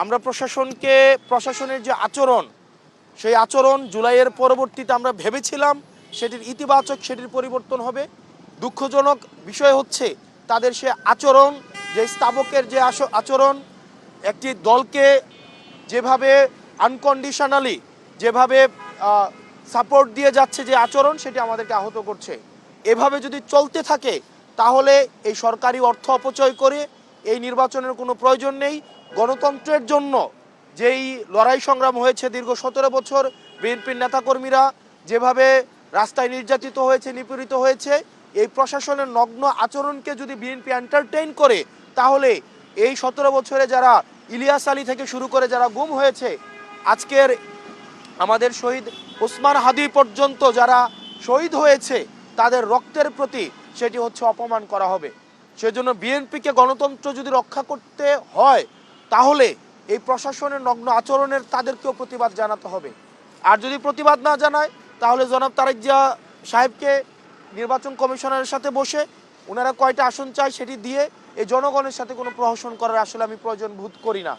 আমরা প্রশাসনের যে আচরণ, সেই আচরণ জুলাইয়ের পরবর্তীতে আমরা ভেবেছিলাম সেটির ইতিবাচক, সেটির পরিবর্তন হবে। দুঃখজনক বিষয় হচ্ছে তাদের সে আচরণ, যে স্তাবকের যে আচরণ, একটি দলকে যেভাবে আনকন্ডিশনালি যেভাবে সাপোর্ট দিয়ে যাচ্ছে, যে আচরণ, সেটি আমাদেরকে আহত করছে। এভাবে যদি চলতে থাকে তাহলে এই সরকারি অর্থ অপচয় করে এই নির্বাচনের কোনো প্রয়োজন নেই। গণতন্ত্রের জন্য যেই লড়াই সংগ্রাম হয়েছে দীর্ঘ 17 বছর, বিএনপির নেতাকর্মীরা যেভাবে রাস্তায় নির্যাতিত হয়েছে, নিপীড়িত হয়েছে, এই প্রশাসনের নগ্ন আচরণকে যদি বিএনপি এন্টারটেইন করে তাহলে এই 17 বছরে যারা ইলিয়াস আলী থেকে শুরু করে যারা গুম হয়েছে, আজকের আমাদের শহীদ ওসমান হাদি পর্যন্ত যারা শহীদ হয়েছে, তাদের রক্তের প্রতি সেটি হচ্ছে অপমান করা হবে। সেজন্য বিএনপিকে গণতন্ত্র যদি রক্ষা করতে হয় তাহলে এই প্রশাসনের নগ্ন আচরণের তাদেরকেও প্রতিবাদ জানাতে হবে। আর যদি প্রতিবাদ না জানায় তাহলে জনাব তারেক জিয়া সাহেবকে নির্বাচন কমিশনারের সাথে বসে ওনারা কয়টা আসন চায় সেটি দিয়ে এই জনগণের সাথে কোনো প্রহসন করার আসলে আমি প্রয়োজন বোধ করি না।